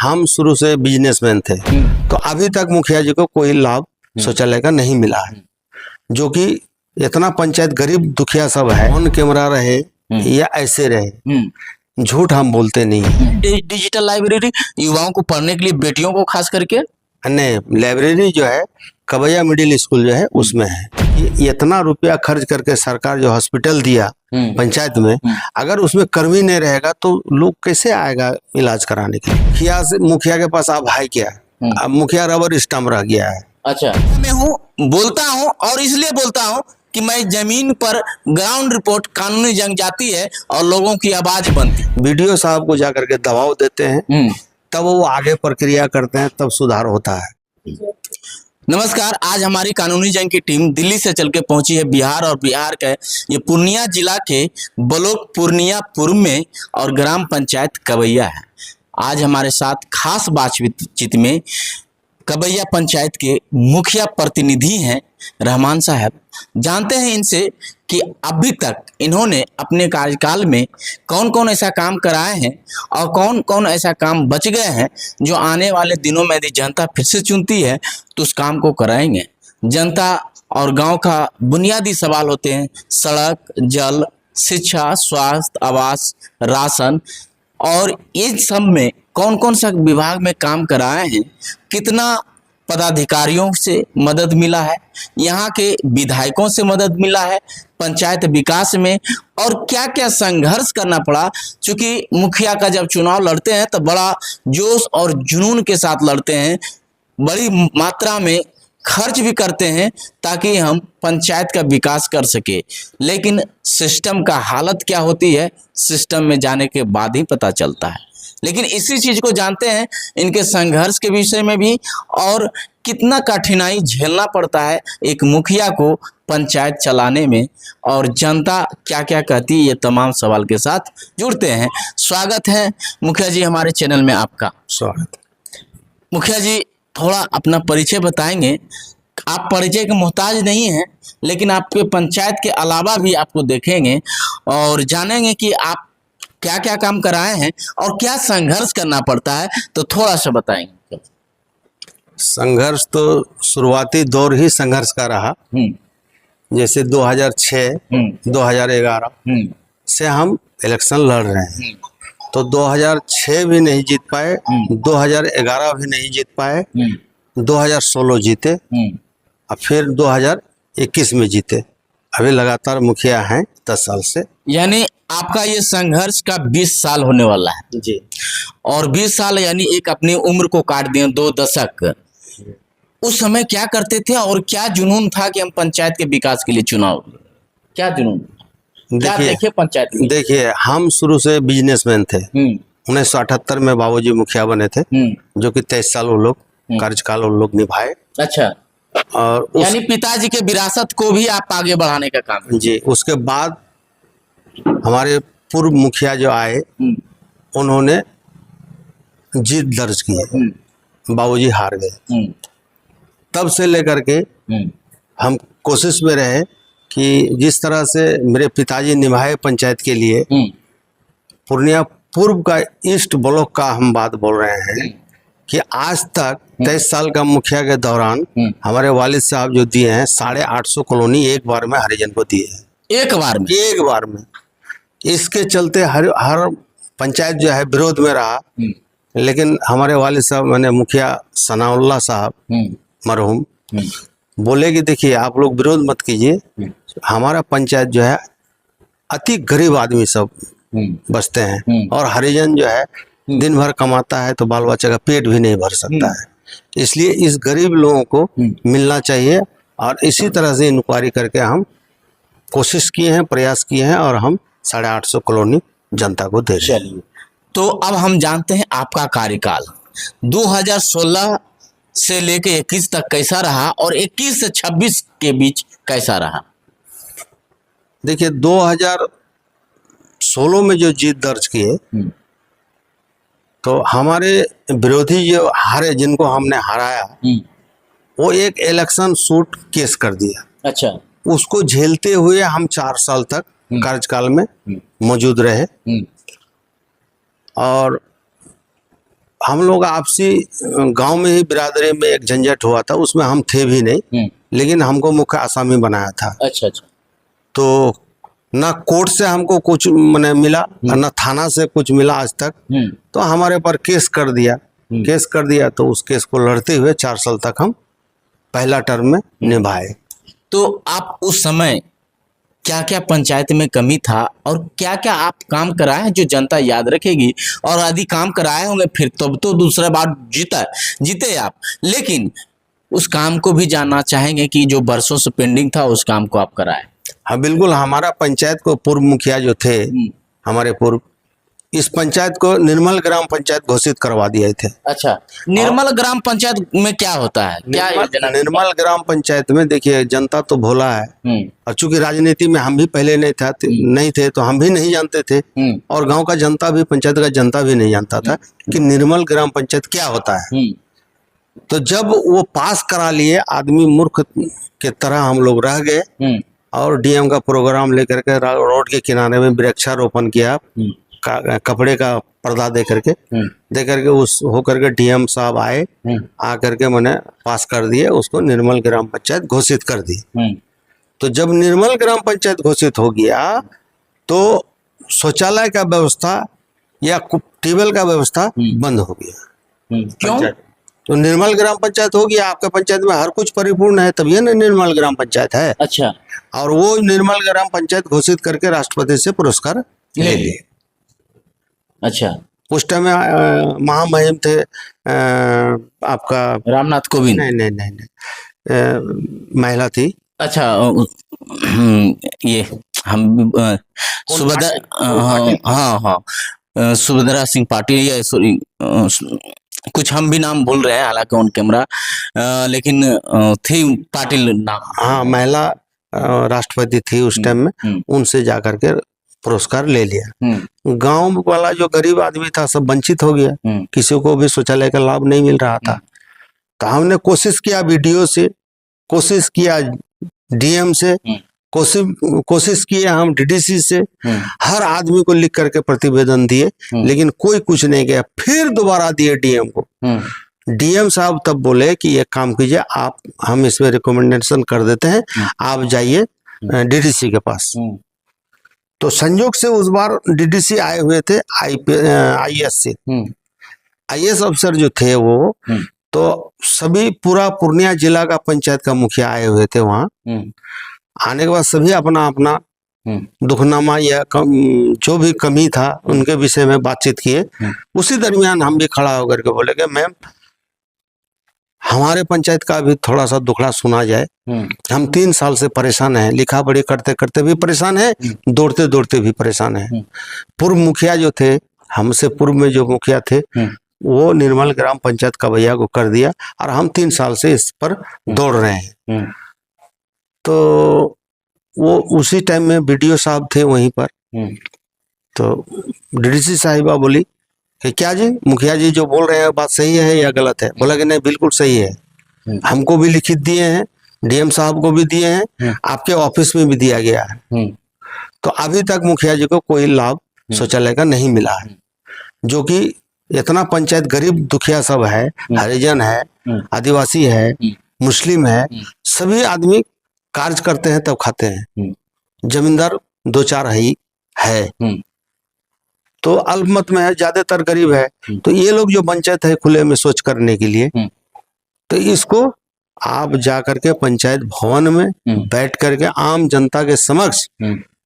हम शुरू से बिजनेसमैन थे, तो अभी तक मुखिया जी को कोई लाभ शौचालय का नहीं मिला है, जो कि इतना पंचायत गरीब दुखिया सब है। ऑन कैमरा रहे या ऐसे रहे, झूठ हम बोलते नहीं है। डिजिटल लाइब्रेरी युवाओं को पढ़ने के लिए, बेटियों को खास करके नहीं, लाइब्रेरी जो है कबैया मिडिल स्कूल जो है उसमें है। इतना रुपया खर्च करके सरकार जो हॉस्पिटल दिया पंचायत में, अगर उसमें कर्मी नहीं रहेगा तो लोग कैसे आएगा इलाज कराने के लिए। मुखिया के पास अब है क्या, अब मुखिया रबर स्टाम्प रह गया है। अच्छा, मैं बोलता हूँ और इसलिए बोलता हूँ कि मैं जमीन पर ग्राउंड रिपोर्ट कानूनी जंग जाती है और लोगों की आवाज बनती। वीडियो साहब को जाकर के दबाव देते हैं, तब वो आगे प्रक्रिया करते हैं, तब सुधार होता है। नमस्कार, आज हमारी कानूनी जंग की टीम दिल्ली से चल के पहुंची है बिहार, और बिहार के ये पूर्णिया जिला के ब्लॉक पूर्णियापुर में और ग्राम पंचायत कबैया है। आज हमारे साथ खास बातचीत में कबैया पंचायत के मुखिया प्रतिनिधि हैं रहमान साहब। जानते हैं इनसे कि अभी तक इन्होंने अपने कार्यकाल में कौन कौन ऐसा काम कराए हैं और कौन कौन ऐसा काम बच गए हैं जो आने वाले दिनों में यदि जनता फिर से चुनती है तो उस काम को कराएंगे। जनता और गांव का बुनियादी सवाल होते हैं सड़क, जल, शिक्षा, स्वास्थ्य, आवास, राशन, और इन सब में कौन कौन सा विभाग में काम कराए हैं, कितना पदाधिकारियों से मदद मिला है, यहाँ के विधायकों से मदद मिला है पंचायत विकास में, और क्या क्या संघर्ष करना पड़ा। क्योंकि मुखिया का जब चुनाव लड़ते हैं तो बड़ा जोश और जुनून के साथ लड़ते हैं, बड़ी मात्रा में खर्च भी करते हैं ताकि हम पंचायत का विकास कर सके। लेकिन सिस्टम का हालत क्या होती है, सिस्टम में जाने के बाद ही पता चलता है। लेकिन इसी चीज को जानते हैं इनके संघर्ष के विषय में भी, और कितना कठिनाई झेलना पड़ता है एक मुखिया को पंचायत चलाने में, और जनता क्या क्या कहती है, ये तमाम सवाल के साथ जुड़ते हैं। स्वागत है मुखिया जी हमारे चैनल में आपका। स्वागत। मुखिया जी, थोड़ा अपना परिचय बताएंगे। आप परिचय के मोहताज नहीं हैं, लेकिन आपके पंचायत के अलावा भी आपको देखेंगे और जानेंगे कि आप क्या क्या काम कराए हैं और क्या संघर्ष करना पड़ता है, तो थोड़ा सा बताएंगे। संघर्ष तो शुरुआती दौर ही संघर्ष का रहा। जैसे 2006 2011 से हम इलेक्शन लड़ रहे हैं, तो 2006 भी नहीं जीत पाए, 2011 भी नहीं जीत पाए, 2016 जीते, और फिर 2021 में जीते। अभी लगातार मुखिया हैं 10 साल से। यानी आपका ये संघर्ष का 20 साल होने वाला है जी। और 20 साल यानी एक अपनी उम्र को काट दिए, 2 दशक। उस समय क्या करते थे और क्या जुनून था कि हम पंचायत के विकास के लिए चुनाव, क्या जुनून, क्या देखे पंचायत में? देखिए, हम शुरू से बिजनेसमैन थे। 1978 में बाबूजी मुखिया बने थे, जो कि 23 साल वो लोग कार्यकाल वो लोग निभाए। अच्छा, और यानी पिताजी के विरासत को भी आप आगे बढ़ाने का काम। जी। उसके बाद हमारे पूर्व मुखिया जो आए, उन्होंने जीत दर्ज की है, बाबूजी हार गए। तब से लेकर के हम कोशिश में रहे कि जिस तरह से मेरे पिताजी निभाए पंचायत के लिए, पूर्णिया पूर्व का ईस्ट ब्लॉक का हम बात बोल रहे हैं कि आज तक 23 साल का मुखिया के दौरान हमारे वालिद साहब जो दिए हैं 850 कॉलोनी एक बार में हरिजन को दिए हैं। एक बार में। इसके चलते हर पंचायत जो है विरोध में रहा, लेकिन हमारे वालिद साहब मैंने मुखिया सनाउल्लाह साहब मरहूम बोले कि देखिए आप लोग विरोध मत कीजिए, हमारा पंचायत जो है अति गरीब आदमी सब बसते हैं, और हरिजन जो है दिन भर कमाता है तो बाल बच्चा का पेट भी नहीं भर सकता है, इसलिए इस गरीब लोगों को मिलना चाहिए। और इसी तरह से इंक्वायरी करके हम कोशिश किए हैं, प्रयास किए हैं, और हम 850 कॉलोनी जनता को दे रहे हैं। तो अब हम जानते हैं आपका कार्यकाल 2016 से लेके 21 तक कैसा रहा और 21 से 26 के बीच कैसा रहा। देखिए, 2016 में जो जीत दर्ज किए, तो हमारे विरोधी जो हारे, जिनको हमने हराया, वो एक इलेक्शन सूट केस कर दिया। अच्छा, उसको झेलते हुए हम 4 साल तक कार्यकाल में मौजूद रहे, और हम लोग आपसी गांव में ही बिरादरी में एक झंझट हुआ था, उसमें हम थे भी नहीं, लेकिन हमको मुख्य आसामी बनाया था। अच्छा अच्छा। तो ना कोर्ट से हमको कुछ मैंने मिला और ना थाना से कुछ मिला आज तक। तो हमारे पर केस कर दिया। केस कर दिया तो उस केस को लड़ते हुए 4 साल तक हम पहला टर्म में निभाए। तो आप उस समय क्या क्या पंचायत में कमी था और क्या क्या आप काम कराए हैं जो जनता याद रखेगी? और यदि काम कराए होंगे फिर तब तो दूसरा बार जीते आप, लेकिन उस काम को भी जानना चाहेंगे कि जो बरसों से पेंडिंग था उस काम को आप कराए। हाँ बिल्कुल, हमारा पंचायत को पूर्व मुखिया जो थे हमारे पूर्व, इस पंचायत को निर्मल ग्राम पंचायत घोषित करवा दिए थे। अच्छा, निर्मल ग्राम पंचायत में क्या होता है, क्या योजना? निर्मल ग्राम पंचायत में देखिए जनता तो भोला है, और चूंकि राजनीति में हम भी पहले नहीं थे तो हम भी नहीं जानते थे, और गांव का जनता भी, पंचायत का जनता भी नहीं जानता था कि निर्मल ग्राम पंचायत क्या होता है। तो जब वो पास करा लिए, आदमी मूर्ख के तरह हम लोग रह गए, और डीएम का प्रोग्राम लेकर के रोड के किनारे में वृक्षारोपण किया, कपड़े का पर्दा दे करके उस होकर के डीएम साहब आए, आकर के मैंने पास कर दिए, उसको निर्मल ग्राम पंचायत घोषित कर दी। तो जब निर्मल ग्राम पंचायत घोषित हो गया तो शौचालय का व्यवस्था या ट्यूबवेल का व्यवस्था बंद हो गया। क्यों? तो निर्मल ग्राम पंचायत हो गया, आपका पंचायत में हर कुछ परिपूर्ण है, तभी ना निर्मल ग्राम पंचायत है। अच्छा, और वो निर्मल ग्राम पंचायत घोषित करके राष्ट्रपति से पुरस्कार ले लिए। अच्छा, उस टाइम में महामहिम थे आपका रामनाथ कोविंद? नहीं, महिला थी। अच्छा, ये हम सुभद्रा, हाँ, सुभद्रा सिंह पाटिल, या सॉरी कुछ हम भी नाम भूल रहे हैं हालांकि ऑन कैमरा, लेकिन थी पाटिल नाम। हाँ, महिला राष्ट्रपति थी उस टाइम में, उनसे जाकर के पुरस्कार ले लिया। गांव वाला जो गरीब आदमी था सब वंचित हो गया, किसी को भी शौचालय का लाभ नहीं मिल रहा था। तो हमने कोशिश किया वीडियो से, कोशिश किया डीएम से, कोशिश किए हम डीडीसी से, हर आदमी को लिख करके प्रतिवेदन दिए, लेकिन कोई कुछ नहीं किया। फिर दोबारा दिए डीएम को। डीएम साहब तब बोले कि ये काम कीजिए आप, हम इसमें रिकमेंडेशन कर देते हैं, आप जाइए डीडीसी के पास। तो संयोग से उस बार डीडीसी आए हुए थे आईएएस से, आईएएस अफसर जो थे वो, तो सभी पूरा पूर्णिया जिला का पंचायत का मुखिया आए हुए थे वहाँ। आने के बाद सभी अपना अपना दुखनामा या जो भी कमी था उनके विषय में बातचीत किए। उसी दरमियान हम भी खड़ा होकर के बोले कि मैम, हमारे पंचायत का भी थोड़ा सा दुखड़ा सुना जाए। हम 3 साल से परेशान हैं, लिखा पढ़ी करते करते भी परेशान है, दौड़ते दौड़ते भी परेशान है। पूर्व मुखिया जो थे, हमसे पूर्व में जो मुखिया थे, वो निर्मल ग्राम पंचायत का भैया को कर दिया, और हम 3 साल से इस पर दौड़ रहे हैं। तो वो उसी टाइम में बीडीओ साहब थे वहीं पर। तो डीडीसी साहिबा बोली कि क्या जी, मुखिया जी जो बोल रहे हैं बात सही है या गलत है? बोला कि नहीं, बिल्कुल सही है, हमको भी लिखित दिए हैं, डीएम साहब को भी दिए हैं, आपके ऑफिस में भी दिया गया है। तो अभी तक मुखिया जी को कोई लाभ शौचालय का नहीं मिला है, जो कि इतना पंचायत गरीब दुखिया सब है, हरिजन है, आदिवासी है, मुस्लिम है, सभी आदमी कार्य करते हैं तब खाते हैं, जमींदार 2-4 ही है, तो अल्पमत में है, ज्यादातर गरीब है। तो ये लोग जो पंचायत है खुले में सोच करने के लिए, तो इसको आप जाकर के पंचायत भवन में बैठ करके आम जनता के समक्ष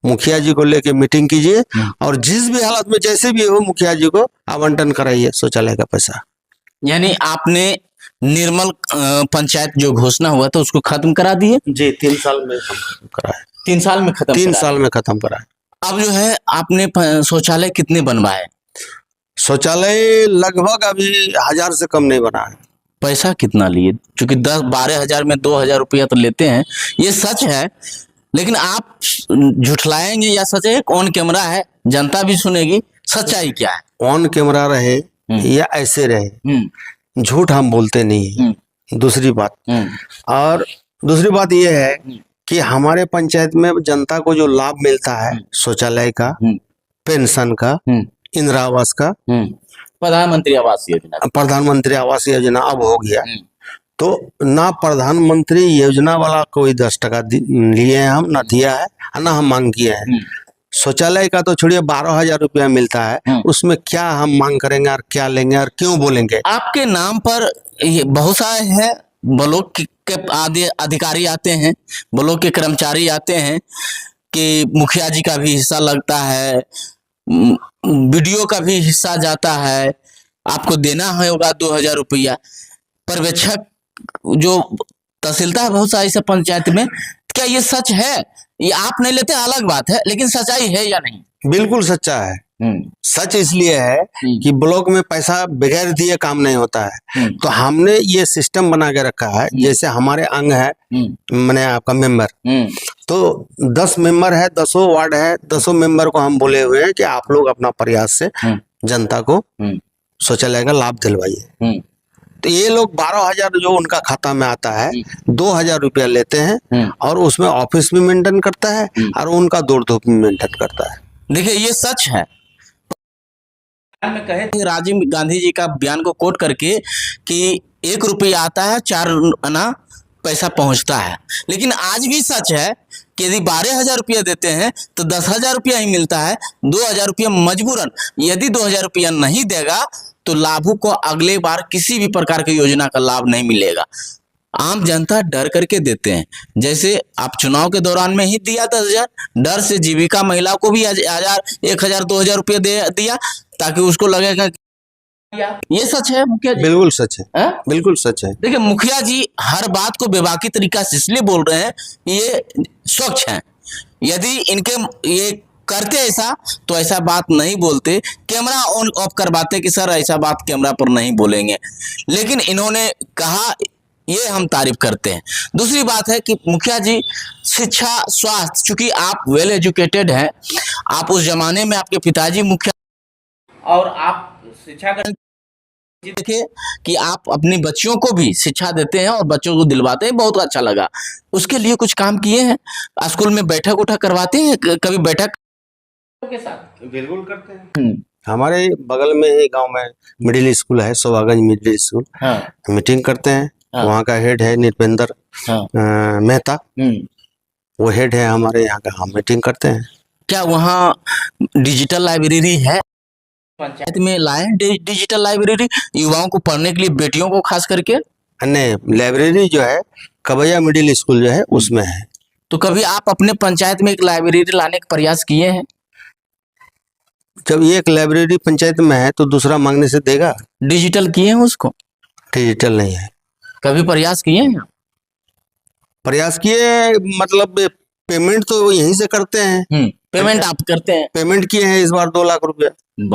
मुखिया जी को लेके मीटिंग कीजिए, और जिस भी हालत में जैसे भी हो मुखिया जी को आवंटन कराइए शौचालय का पैसा। यानी आपने निर्मल पंचायत जो घोषणा हुआ था उसको खत्म करा दिए? जी, 3 साल में खत्म कराए। 3 साल में खत्म? 3 साल में खत्म कराए। अब जो है आपने शौचालय कितने बनवाए? शौचालय लगभग अभी 1000 से कम नहीं बना है। पैसा कितना लिए? क्योंकि 10-12 हजार में 2000 रुपया तो लेते हैं, ये सच है, लेकिन आप झुठलाएंगे या सच है? ऑन कैमरा है, जनता भी सुनेगी, सच्चाई क्या है? ऑन कैमरा रहे या ऐसे रहे, झूठ हम बोलते नहीं है। दूसरी बात, और दूसरी बात यह है कि हमारे पंचायत में जनता को जो लाभ मिलता है शौचालय का, पेंशन का, इंदिरा आवास का, प्रधानमंत्री आवास योजना। प्रधानमंत्री आवास योजना अब हो गया, तो ना प्रधानमंत्री योजना वाला कोई 10 टका लिए हैं हम, ना दिया है, ना हम मांग किए हैं। शौचालय का तो छोड़िए 12,000 रुपया मिलता है, उसमें क्या हम मांग करेंगे और क्या लेंगे और क्यों बोलेंगे। आपके नाम पर ये बहुत सारे हैं, ब्लॉक के आदि अधिकारी आते हैं, ब्लॉक के कर्मचारी आते हैं कि मुखिया जी का भी हिस्सा लगता है, वीडियो का भी हिस्सा जाता है, आपको देना होगा 2,000 रुपया। पर्यवेक्षक जो तहसीलदार है बहुत सारी सब पंचायत में, क्या ये सच है? ये आप नहीं लेते अलग बात है, लेकिन सच्चाई है या नहीं? बिल्कुल सच्चा है। सच इसलिए है कि ब्लॉक में पैसा बगैर दिए काम नहीं होता है। तो हमने ये सिस्टम बना के रखा है, जैसे हमारे अंग है, मैंने आपका मेंबर, तो 10 मेंबर है, 10 वार्ड है, 10 मेंबर को हम बोले हुए हैं कि आप लोग अपना प्रयास से जनता को शौचालय का लाभ दिलवाइए। तो ये लोग 12,000 जो उनका खाता में आता है, 2,000 रुपया लेते हैं और उसमें ऑफिस भी मेंटेन करता है और उनका दौड़ धूप भी मेंटेन करता है। देखिए ये सच है। में कहे थे राजीव गांधी जी का बयान को कोट करके कि 1 रुपया आता है, 4 आना पैसा पहुंचता है, लेकिन आज भी सच है कि यदि 12,000 रुपया देते हैं तो 10,000 रुपया ही मिलता है, 2,000 रुपया मजबूरन। यदि 2,000 रुपया नहीं देगा तो लाभुक को अगले बार किसी भी प्रकार की योजना का लाभ नहीं मिलेगा। आम जनता डर करके देते हैं, जैसे आप चुनाव के दौरान में ही दिया 10,000, डर से जीविका महिला को भी 1,000, 1,000, 2,000 रुपया दिया ताकि उसको लगेगा ये सच है। मुखिया जी बिल्कुल सच है, बिल्कुल सच है। देखिए मुखिया जी हर बात को बेबाकी तरीका से इसलिए बोल रहे हैं, ये स्वच्छ हैं। यदि इनके ये करते ऐसा तो ऐसा बात नहीं बोलते, कैमरा ऑन ऑफ करवाते कि सर ऐसा बात कैमरा पर नहीं बोलेंगे, लेकिन इन्होंने कहा, ये हम तारीफ करते हैं। दूसरी बात है कि मुखिया जी शिक्षा, स्वास्थ्य, चूंकि आप वेल एजुकेटेड हैं, आप उस जमाने में आपके पिताजी मुखिया और आप शिक्षा का देखिए कि आप अपनी बच्चियों को भी शिक्षा देते हैं और बच्चों को दिलवाते हैं, बहुत अच्छा लगा। उसके लिए कुछ काम किए हैं? स्कूल में बैठक उठक करवाते हैं, कभी बैठक के साथ? बिल्कुल करते हैं। हमारे बगल में ही गांव में मिडिल स्कूल है, सोवागंज मिडिल स्कूल, मीटिंग करते हैं। वहाँ का हेड है निर्पेंद्र मेहता, वो हेड है हमारे यहाँ का। हम मीटिंग करते हैं। क्या वहाँ डिजिटल लाइब्रेरी है? पंचायत में लाए डिजिटल लाइब्रेरी युवाओं को पढ़ने के लिए, बेटियों को खास करके? नहीं, लाइब्रेरी जो है कबैया मिडिल स्कूल जो है उसमें है। तो कभी आप अपने पंचायत में एक लाइब्रेरी लाने का प्रयास किए हैं? जब एक लाइब्रेरी पंचायत में है तो दूसरा मांगने से देगा? डिजिटल किए हैं उसको? डिजिटल नहीं है। कभी प्रयास किए हैं? प्रयास किए, मतलब पेमेंट तो यहीं से करते हैं। पेमेंट आप करते हैं? पेमेंट किए हैं इस बार 2 लाख रुपया,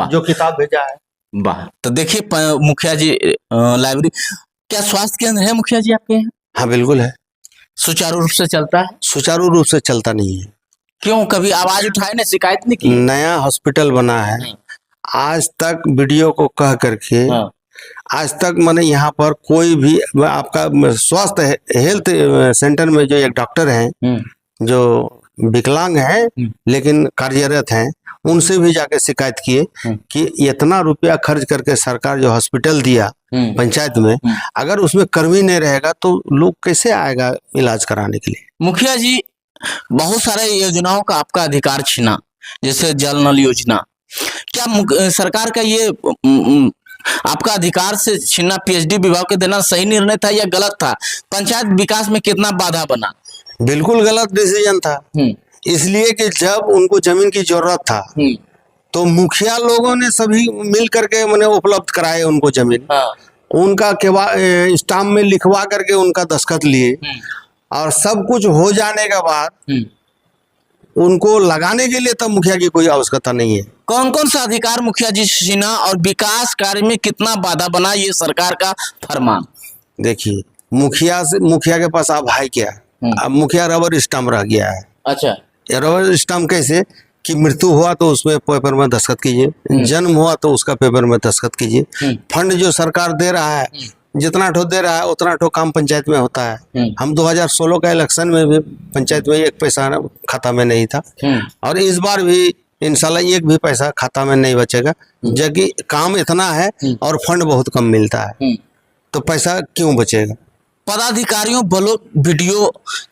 जो किताब भेजा है। वाह। तो देखिए मुखिया जी, लाइब्रेरी, क्या स्वास्थ्य केंद्र है मुखिया जी आपके यहाँ? हाँ बिल्कुल है। सुचारू रूप से चलता है? सुचारू रूप से चलता नहीं है। क्यों, कभी आवाज उठाए ना, शिकायत नहीं की? नया हॉस्पिटल बना है, आज तक वीडियो को कह करके आज तक मैंने यहाँ पर कोई भी आपका स्वास्थ्य हेल्थ सेंटर में जो एक डॉक्टर हैं जो विकलांग हैं लेकिन कार्यरत हैं, उनसे भी जाके शिकायत किए कि इतना रुपया खर्च करके सरकार जो हॉस्पिटल दिया पंचायत में, अगर उसमें कर्मी नहीं रहेगा तो लोग कैसे आएगा इलाज कराने के लिए। मुखिया जी बहुत सारे योजनाओं का आपका अधिकार छीना, जैसे जल नल योजना, क्या सरकार का ये आपका अधिकार से छीनना पीएचडी विभाग के देना सही निर्णय था या गलत था? पंचायत विकास में कितना बाधा बना? बिल्कुल गलत डिसीजन था, इसलिए कि जब उनको जमीन की जरूरत था तो मुखिया लोगों ने सभी मिल करके मैंने उपलब्ध कराए उनको जमीन। उनका स्टाम्प में लिखवा करके उनका दस्तखत लिए और सब कुछ हो जाने के बाद उनको लगाने के लिए तब मुखिया की कोई आवश्यकता नहीं है। कौन कौन सा अधिकार मुखिया जी छीना और विकास कार्य में कितना बाधा बना, ये सरकार का फरमान? देखिए मुखिया के पास अब है क्या? अब मुखिया रबर स्टाम्प रह गया है। अच्छा, रबर स्टाम्प कैसे कि मृत्यु हुआ तो उसमें पेपर में दस्तखत कीजिए, जन्म हुआ तो उसका पेपर में दस्तखत कीजिए। फंड जो सरकार दे रहा है, जितना ठो दे रहा है उतना ठो काम पंचायत में होता है। हम 2016 का इलेक्शन में भी पंचायत में 1 पैसा खाता में नहीं था और इस बार भी इंशाल्लाह एक भी पैसा खाता में नहीं बचेगा, जबकि काम इतना है और फंड बहुत कम मिलता है, तो पैसा क्यों बचेगा। पदाधिकारियों ब्लॉक वीडियो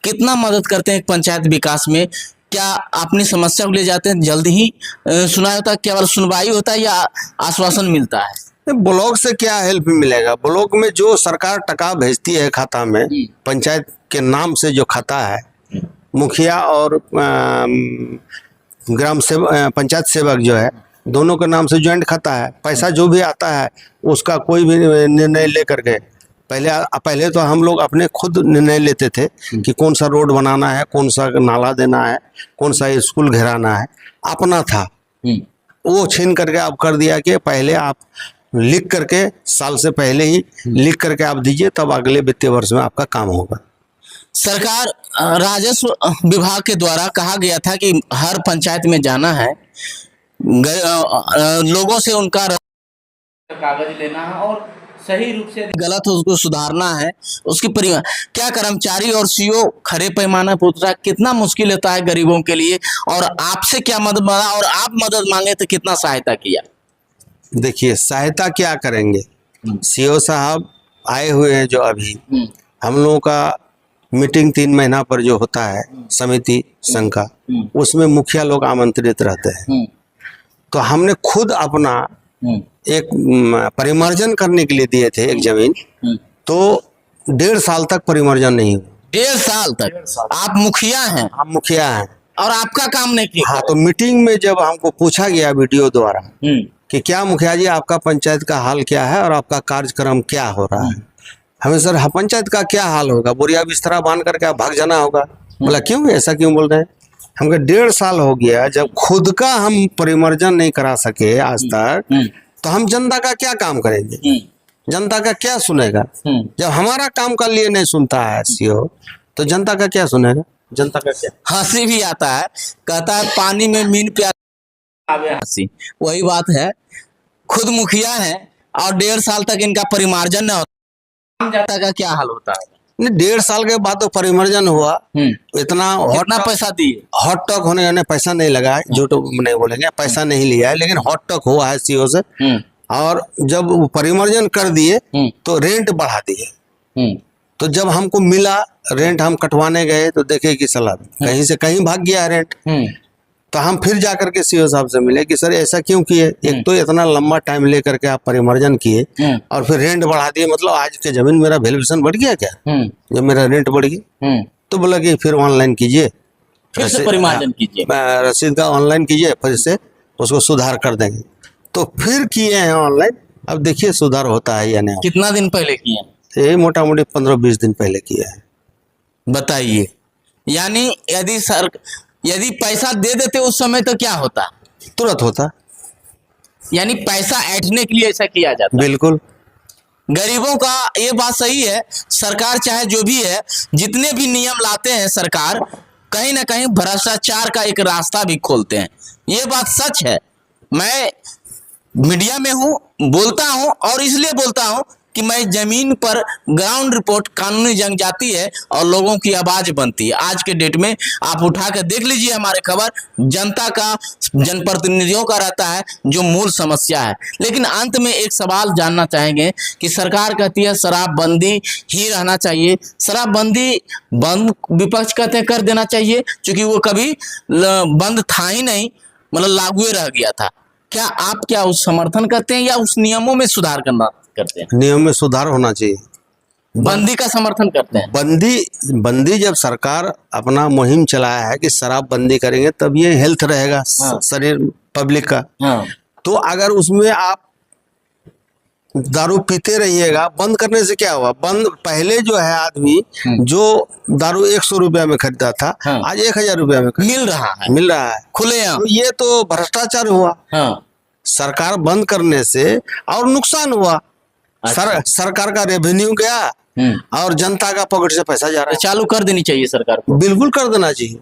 कितना मदद करते हैं एक पंचायत विकास में? क्या अपनी समस्या को ले जाते हैं, जल्दी ही सुना होता है, केवल सुनवाई होता है या आश्वासन मिलता है? ब्लॉक से क्या हेल्प मिलेगा। ब्लॉक में जो सरकार टका भेजती है खाता में, पंचायत के नाम से जो खाता है, मुखिया और ग्राम सेवक पंचायत सेवक जो है, दोनों के नाम से ज्वाइंट खाता है। पैसा जो भी आता है उसका कोई भी निर्णय लेकर के पहले तो हम लोग अपने खुद निर्णय लेते थे कि कौन सा रोड बनाना है, कौन सा नाला देना है, कौन सा स्कूल घेराना है, अपना था। वो छीन करके अब कर दिया कि पहले आप लिख करके, साल से पहले ही लिख करके आप दीजिए, तब अगले वित्तीय वर्ष में आपका काम होगा। सरकार राजस्व विभाग के द्वारा कहा गया था कि हर पंचायत में जाना है, लोगों से उनका कागज लेना है और सही रूप से गलत हो उसको सुधारना है। उसकी परिवार क्या कर्मचारी और सीओ खड़े पैमाने पर उतरा, कितना मुश्किल होता है गरीबों के लिए, और आपसे क्या मदद मांगा और आप मदद मांगे तो कितना सहायता किया? देखिए, सहायता क्या करेंगे, सीओ साहब आए हुए हैं जो अभी हम लोगों का मीटिंग 3 महीना पर जो होता है समिति संघ का, उसमें मुखिया लोग आमंत्रित रहते हैं। तो हमने खुद अपना एक परिमार्जन करने के लिए दिए थे एक जमीन, तो 1.5 साल तक परिमार्जन नहीं हुआ। 1.5 साल तक आप मुखिया हैं? हम मुखिया हैं और आपका काम नहीं किया? हाँ, तो मीटिंग में जब हमको पूछा गया वीडियो द्वारा कि क्या मुखिया जी आपका पंचायत का हाल क्या है और आपका कार्यक्रम क्या हो रहा है, हमें सर पंचायत का क्या हाल होगा, बोरिया बिस्तरा बांध करके आप भाग जाना होगा। बोला क्यों, ऐसा क्यों बोल रहे हैं? हमको 1.5 साल हो गया, जब खुद का हम परिमार्जन नहीं करा सके आज तक, तो हम जनता का क्या काम करेंगे, जनता का क्या सुनेगा। जब हमारा काम का लिए नहीं सुनता है सीओ, तो जनता का क्या सुनेगा, जनता का क्या। हंसी भी आता है, कहता है पानी में मीन प्यार आवे हंसी। वही बात है, खुद मुखिया है और 1.5 साल तक इनका परिमार्जन न होता, जनता का क्या हाल होता है? 1.5 साल के बाद तो परिमार्जन हुआ, इतना कितना पैसा दिए? हॉट टॉक होने ने पैसा नहीं लगा है, झूठ नहीं बोलेंगे, पैसा नहीं लिया है, लेकिन हॉट टॉक हुआ है सीओ से। और जब परिमार्जन कर दिए तो रेंट बढ़ा दिए। तो जब हमको मिला रेंट, हम कटवाने गए तो देखे कि साला कहीं से कहीं भाग गया रेंट। तो हम फिर जाकर के सीओ साहब से मिले कि सर ऐसा क्यों किए, एक तो इतना लंबा टाइम लेकर के आप परिमार्जन किए और फिर रेंट बढ़ा दिए, मतलब आज के जमीन मेरा वैल्यूएशन बढ़ गया क्या, जब मेरा रेंट बढ़ गया। तो बोला कि फिर ऑनलाइन कीजिए, फिर से परिमार्जन कीजिए, रसीद का ऑनलाइन कीजिए, फिर से उसको सुधार कर देंगे। तो फिर किए हैं ऑनलाइन, अब देखिए सुधार होता है या नहीं। कितना दिन पहले किए? ये मोटा मोटी 15-20 दिन पहले किया है। बताइए, यानी यदि पैसा दे देते उस समय तो क्या होता? तुरंत होता, यानी पैसा ऐंठने के लिए ऐसा किया जाता। बिल्कुल, गरीबों का ये बात सही है। सरकार चाहे जो भी है, जितने भी नियम लाते हैं सरकार, कहीं ना कहीं भ्रष्टाचार का एक रास्ता भी खोलते हैं। ये बात सच है। मैं मीडिया में हूँ, बोलता हूँ, और इसलिए बोलता हूँ कि मैं जमीन पर ग्राउंड रिपोर्ट कानूनी जंग जाती है और लोगों की आवाज बनती है। आज के डेट में आप उठा कर देख लीजिए हमारे खबर, जनता का, जनप्रतिनिधियों का रहता है जो मूल समस्या है। लेकिन अंत में एक सवाल जानना चाहेंगे कि सरकार कहती है शराबबंदी ही रहना चाहिए, शराबबंदी बंद विपक्ष कहते हैं कर देना चाहिए, क्योंकि वो कभी बंद था ही नहीं, मतलब लागू रह गया था। क्या आप क्या उस समर्थन करते हैं या उस नियमों में सुधार करते हैं? नियम में सुधार होना चाहिए। बंदी का समर्थन करते हैं? बंदी जब सरकार अपना मुहिम चलाया है कि शराब बंदी करेंगे तब ये हेल्थ रहेगा, शरीर पब्लिक का। तो अगर उसमें आप दारू पीते रहिएगा, बंद करने से क्या हुआ? बंद पहले जो है आदमी जो दारू 100 रुपया में खरीदता था, आज 1000 रुपया में मिल रहा है खुलेआम। तो ये तो भ्रष्टाचार हुआ। सरकार बंद करने से और नुकसान हुआ। अच्छा। सरकार का रेवेन्यू गया और जनता का पॉकेट से पैसा जा रहा है। चालू कर देनी चाहिए सरकार को। बिल्कुल कर देना चाहिए।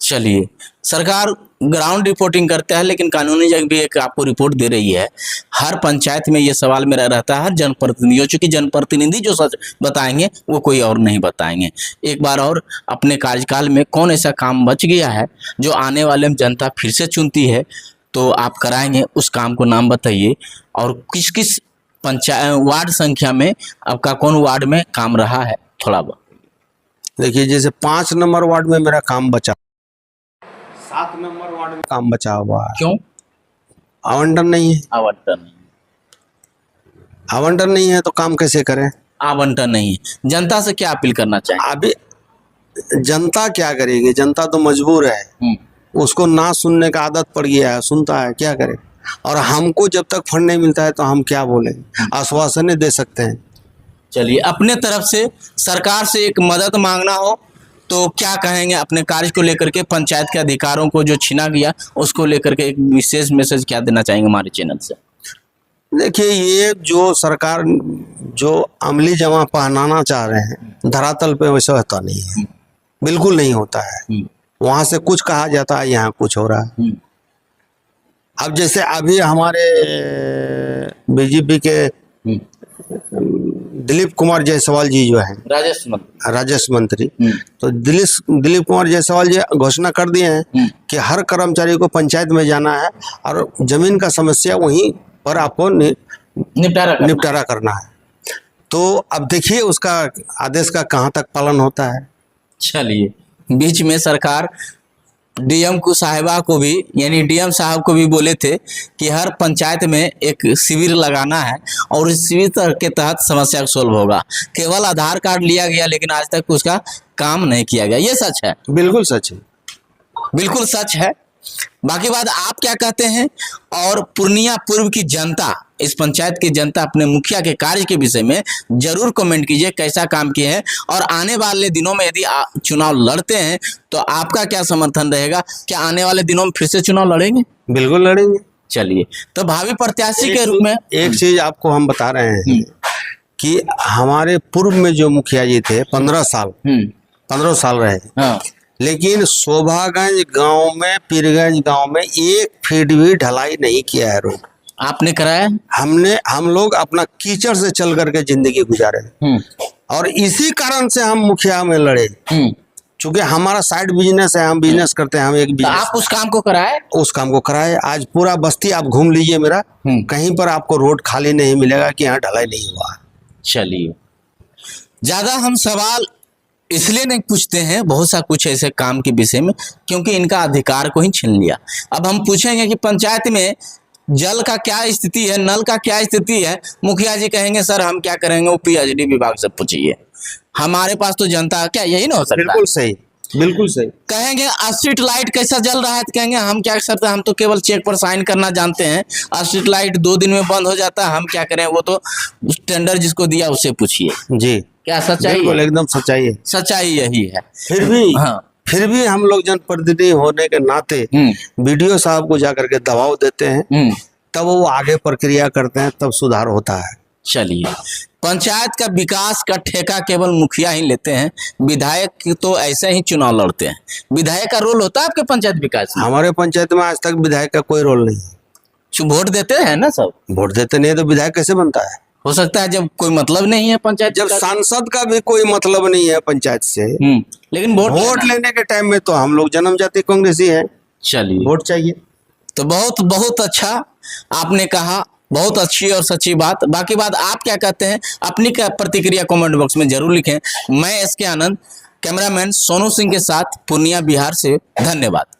चलिए, सरकार ग्राउंड रिपोर्टिंग करता है, लेकिन कानूनी जंग भी एक आपको रिपोर्ट दे रही है। हर पंचायत में ये सवाल मेरा रहता है, हर जनप्रतिनिधियों, चूंकि जनप्रतिनिधि जो सच बताएंगे वो कोई और नहीं बताएंगे। एक बार और अपने कार्यकाल में कौन ऐसा काम बच गया है जो आने वाले में जनता फिर से चुनती है, तो आप कराएंगे, उस काम को नाम बताइए। और किस किस पंचायत वार्ड संख्या में आपका कौन वार्ड में काम रहा है, थोड़ा बहुत। देखिए, जैसे 5 नंबर वार्ड में मेरा काम बचा, 7 नंबर वार्ड में काम बचा हुआ है। क्यों? आवंटन नहीं है। आवंटन नहीं, आवंटन नहीं है तो काम कैसे करें? आवंटन नहीं। जनता से क्या अपील करना चाहिए? अभी जनता क्या करेगी? जनता तो मजबूर है, उसको ना सुनने का आदत पड़ गया है, सुनता है, क्या करे? और हमको जब तक फंड नहीं मिलता है तो हम क्या बोलें? आश्वासन दे सकते हैं। चलिए, अपने तरफ से सरकार से एक मदद मांगना हो तो क्या कहेंगे अपने कार्य को लेकर के? पंचायत के अधिकारों को जो छीना गया उसको लेकर के एक विशेष मैसेज क्या देना चाहेंगे हमारे चैनल से? देखिए, ये जो सरकार जो अमली जमा पहनाना चाह रहे हैं, धरातल पे वैसा होता नहीं है, बिल्कुल नहीं होता है। वहां से कुछ कहा जाता है, यहाँ कुछ हो रहा है। अब जैसे अभी हमारे बीजेपी के दिलीप कुमार जायसवाल जी जो हैं, राजस्व मंत्री, तो दिलीप कुमार जायसवाल जी घोषणा कर दिए हैं कि हर कर्मचारी को पंचायत में जाना है और जमीन का समस्या वहीं पर आपको निपटारा करना है। तो अब देखिए उसका आदेश का कहाँ तक पालन होता है। चलिए, बीच में सरकार डीएम को साहिबा को भी, यानी डीएम साहब को भी बोले थे कि हर पंचायत में एक शिविर लगाना है और इस शिविर के तहत समस्या सोल्व होगा। केवल आधार कार्ड लिया गया, लेकिन आज तक उसका काम नहीं किया गया। ये सच है? बिल्कुल सच है, बिल्कुल सच है। बाकी बात आप क्या कहते हैं? और पूर्णिया पूर्व की जनता, इस पंचायत की जनता अपने मुखिया के कार्य के विषय में जरूर कमेंट कीजिए, कैसा काम किए हैं। और आने वाले दिनों में यदि चुनाव लड़ते हैं तो आपका क्या समर्थन रहेगा? क्या आने वाले दिनों में फिर से चुनाव लड़ेंगे? बिल्कुल लड़ेंगे। चलिए, तो भावी प्रत्याशी के रूप में एक चीज आपको हम बता रहे हैं कि हमारे पूर्व में जो मुखिया जी थे 15 साल रहे, हाँ, लेकिन शोभागंज गांव में, पीरगंज गांव में एक फीट भी ढलाई नहीं किया है रोड। आपने कराया? हम लोग अपना कीचड़ से चल करके जिंदगी गुजारे और इसी कारण से हम मुखिया में लड़े, क्योंकि हमारा साइड बिजनेस है, हम बिजनेस करते हैं, हम एक बिजनेस। आप उस काम को कराए? उस काम को कराए। आज पूरा बस्ती आप घूम लीजिए मेरा, कहीं पर आपको रोड खाली नहीं मिलेगा कि यहाँ ढलाई नहीं हुआ। चलिए, ज्यादा हम सवाल इसलिए नहीं पूछते हैं बहुत सा कुछ ऐसे काम के विषय में, क्योंकि इनका अधिकार को ही छीन लिया। अब हम पूछेंगे कि पंचायत में जल का क्या स्थिति है, नल का क्या स्थिति है, मुखिया जी कहेंगे सर हम क्या करेंगे, वो पीएचडी विभाग से पूछिए, हमारे पास तो जनता, क्या यही ना हो सकता? बिल्कुल सही, बिल्कुल सही। कहेंगे स्ट्रीट लाइट कैसा जल रहा है, तो कहेंगे हम क्या कर सकते हैं, हम तो केवल चेक पर साइन करना जानते हैं, स्ट्रीट लाइट 2 दिन में बंद हो जाता है, हम क्या करें, वो तो टेंडर जिसको दिया उसे पूछिए। जी, क्या सच्चाई? बिल्कुल एकदम सच्चाई है। सच्चाई यही है। फिर भी हम लोग जनप्रतिनिधि होने के नाते वीडियो साहब को जाकर के दबाव देते हैं, तब वो आगे प्रक्रिया करते हैं, तब सुधार होता है। चलिए, पंचायत का विकास का ठेका केवल मुखिया ही लेते हैं, विधायक तो ऐसे ही चुनाव लड़ते हैं। विधायक का रोल होता है आपके पंचायत विकास में? हमारे पंचायत में आज तक विधायक का कोई रोल नहीं है। वोट देते हैं ना सब? वोट देते नहीं तो विधायक कैसे बनता है? हो सकता है जब कोई मतलब नहीं है पंचायत, जब सांसद का भी कोई मतलब नहीं है पंचायत से, लेकिन वोट लेने के टाइम में तो हम लोग जन्म जाति कांग्रेसी है। चलिए, वोट चाहिए। तो बहुत बहुत अच्छा आपने कहा, बहुत अच्छी और सच्ची बात। बाकी बात आप क्या कहते हैं, अपनी प्रतिक्रिया कमेंट बॉक्स में जरूर लिखें। मैं एसके आनंद, कैमरामैन सोनू सिंह के साथ पूर्णिया बिहार से, धन्यवाद।